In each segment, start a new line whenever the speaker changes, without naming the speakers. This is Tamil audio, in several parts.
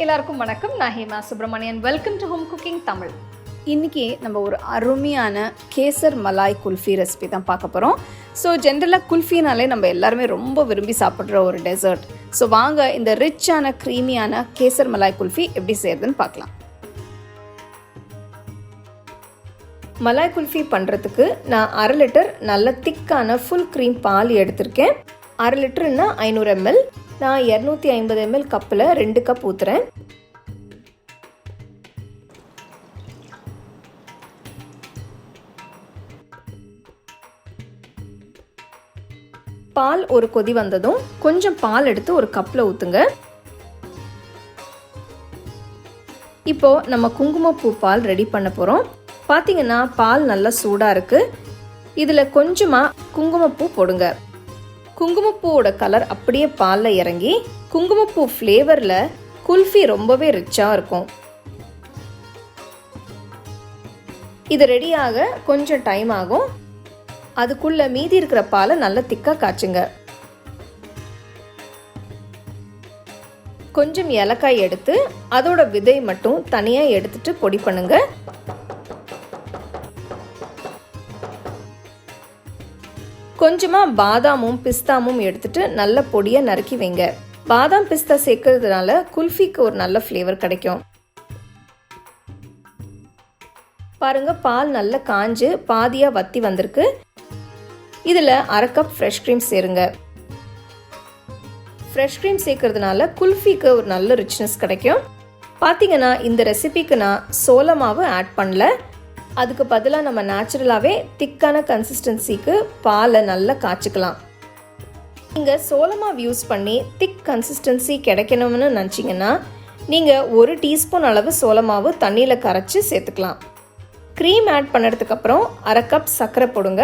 எல்லாருக்கும் வணக்கம். நான் Hema Subramanian. Welcome to home cooking Tamil. இன்றைக்கி நம்ம ஒரு அருமையான கேசர் மலாய் குல்ஃபி ரெசிபி தான் பார்க்க போகிறோம். ஸோ ஜென்ரலாக குல்ஃபினாலே நம்ம எல்லாருமே ரொம்ப விரும்பி சாப்பிட்ற ஒரு டெசர்ட். ஸோ வாங்க இந்த ரிச்சான க்ரீமியான கேசர் மலாய் குல்ஃபி எப்படி செய்யறதுன்னு பார்க்கலாம். மலாய் குல்ஃபி பண்ணுறதுக்கு நான் 1/2 லிட்டர் நல்ல திக்கான ஃபுல் க்ரீம் பால் எடுத்திருக்கேன். 1/2 லிட்டருன்னா 500 ml. நான் 250 ml கப்பில் 2 கப் ஊற்றுறேன். பால் ஒரு கொதி வந்ததும் கொஞ்சம் பால் எடுத்து ஒரு கப்பில் ஊற்றுங்க. இப்போ நம்ம குங்குமப்பூ பால் ரெடி பண்ண போகிறோம். பார்த்தீங்கன்னா பால் நல்லா சூடாக இருக்குது. இதில் கொஞ்சமாக குங்குமப்பூ போடுங்க. குங்குமப்பூவோட கலர் அப்படியே பாலில் இறங்கி குங்குமப்பூ ஃப்ளேவரில் குல்ஃபி ரொம்பவே ரிச்சாக இருக்கும். இது ரெடியாக கொஞ்சம் டைம் ஆகும். அதுக்குள்ளே மீதி இருக்கிற பாலை நல்லா திக்காக காய்ச்சுங்க. கொஞ்சம் ஏலக்காய் எடுத்து அதோட விதை மட்டும் தனியாக எடுத்துட்டு பொடி பண்ணுங்க. கொஞ்சமாக பாதாமும் பிஸ்தாமும் எடுத்துட்டு நல்ல பொடியாக நறுக்கி வைங்க. பாதாம் பிஸ்தா சேர்க்கறதுனால குல்ஃபிக்கு ஒரு நல்ல ஃப்ளேவர் கிடைக்கும். பாருங்க, பால் நல்லா காஞ்சு பாதியாக வத்தி வந்திருக்கு. இதில் 1/2 கப் ஃப்ரெஷ் க்ரீம் சேருங்க. ஃப்ரெஷ் க்ரீம் சேர்க்கறதுனால குல்ஃபிக்கு ஒரு நல்ல ரிச்னஸ் கிடைக்கும். பார்த்தீங்கன்னா இந்த ரெசிபிக்கு நான் சோள மாவு ஆட் பண்ணல. அதுக்கு பதிலாக நம்ம நேச்சுரலாகவே திக்கான கன்சிஸ்டன்சிக்கு பாலை நல்லா காய்ச்சிக்கலாம். நீங்கள் சோள மாவு யூஸ் பண்ணி திக் கன்சிஸ்டன்சி கிடைக்கணும்னு நினச்சிங்கன்னா நீங்கள் 1 டீஸ்பூன் அளவு சோள மாவு தண்ணியில் கரைச்சி சேர்த்துக்கலாம். க்ரீம் ஆட் பண்ணுறதுக்கப்புறம் 1/2 கப் சர்க்கரை போடுங்க.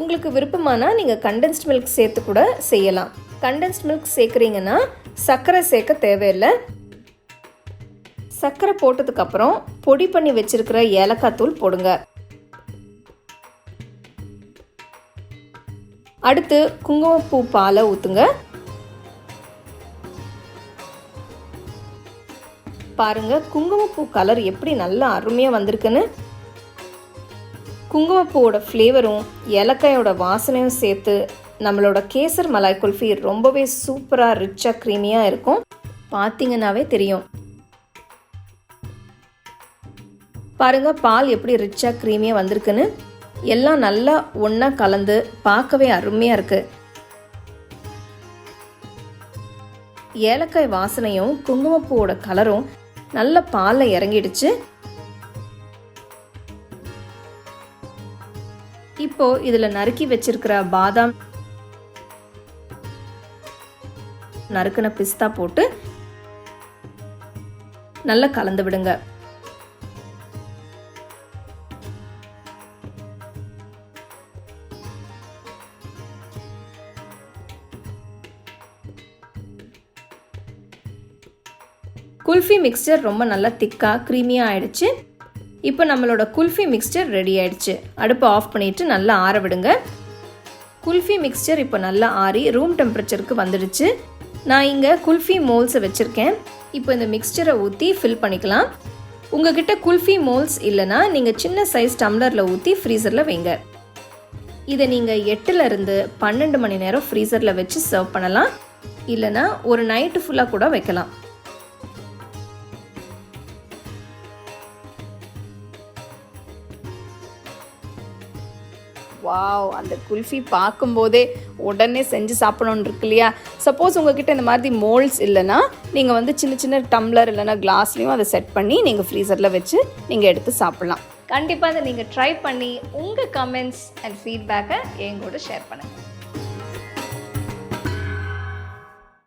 உங்களுக்கு விருப்பமானால் நீங்கள் கண்டென்ஸ்ட் மில்க் சேர்த்து கூட செய்யலாம். கண்டென்ஸ்ட் மில்க் சேர்க்குறீங்கன்னா சர்க்கரை சேர்க்க தேவையில்லை. சர்க்கரை போட்டதுக்கப்புறம் பொடி பண்ணி வச்சிருக்கிற ஏலக்காய் தூள் போடுங்க. அடுத்து குங்குமப்பூ பாலை ஊற்றுங்க. பாருங்க, குங்குமப்பூ கலர் எப்படி நல்லா அருமையாக வந்திருக்குன்னு. குங்குமப்பூவோட ஃப்ளேவரும் ஏலக்காயோட வாசனையும் சேர்த்து நம்மளோட கேசர் மலாய் குல்ஃபி ரொம்பவே சூப்பராக ரிச்சாக க்ரீமியாக இருக்கும். பார்த்தீங்கன்னாவே தெரியும். பாருங்க, பால் எப்படி ரிச்சாக க்ரீமியாக வந்திருக்குன்னு. எல்லாம் நல்லா ஒன்றா கலந்து பார்க்கவே அருமையாக இருக்குது. ஏலக்காய் வாசனையும் குங்குமப்பூவோட கலரும் நல்ல பாலில் இறங்கிடுச்சு. இப்போ இதில் நறுக்கி வச்சிருக்கிற பாதாம், நறுக்கின பிஸ்தா போட்டு நல்லா கலந்து விடுங்க. குல்ஃபி மிக்ஸ்சர் ரொம்ப நல்லா திக்காக க்ரீமியாக ஆயிடுச்சு. இப்போ நம்மளோட குல்ஃபி மிக்ஸ்சர் ரெடி ஆயிடுச்சு. அடுப்பை ஆஃப் பண்ணிவிட்டு நல்லா ஆற விடுங்க. குல்ஃபி மிக்ஸ்சர் இப்போ நல்லா ஆறி ரூம் டெம்பரேச்சருக்கு வந்துடுச்சு. நான் இங்கே குல்ஃபி மோல்ஸை வச்சுருக்கேன். இப்போ இந்த மிக்ஸ்சரை ஊற்றி ஃபில் பண்ணிக்கலாம். உங்ககிட்ட குல்ஃபி மோல்ஸ் இல்லைன்னா நீங்கள் சின்ன சைஸ் டம்ளரில் ஊற்றி ஃப்ரீசரில் வைங்க. இதை நீங்கள் 8லேருந்து 12 மணி நேரம் ஃப்ரீசரில் வச்சு சர்வ் பண்ணலாம். இல்லைன்னா ஒரு நைட்டு ஃபுல்லாக கூட வைக்கலாம். வாவ், அந்த குல்ஃபி பார்க்கும்போதே உடனே செஞ்சு சாப்பிடணுன்னு இருக்கு இல்லையா? சப்போஸ் உங்ககிட்ட இந்த மாதிரி மோல்ட்ஸ் இல்லைன்னா நீங்கள் சின்ன சின்ன டம்ளர் இல்லைன்னா கிளாஸ்லேயும் அதை செட் பண்ணி நீங்கள் ஃப்ரீசரில் வச்சு நீங்கள் எடுத்து சாப்பிட்லாம். கண்டிப்பாக அதை நீங்கள் ட்ரை பண்ணி உங்கள் கமெண்ட்ஸ் அண்ட் ஃபீட்பேக்கை எங்களோட ஷேர் பண்ணுங்கள்.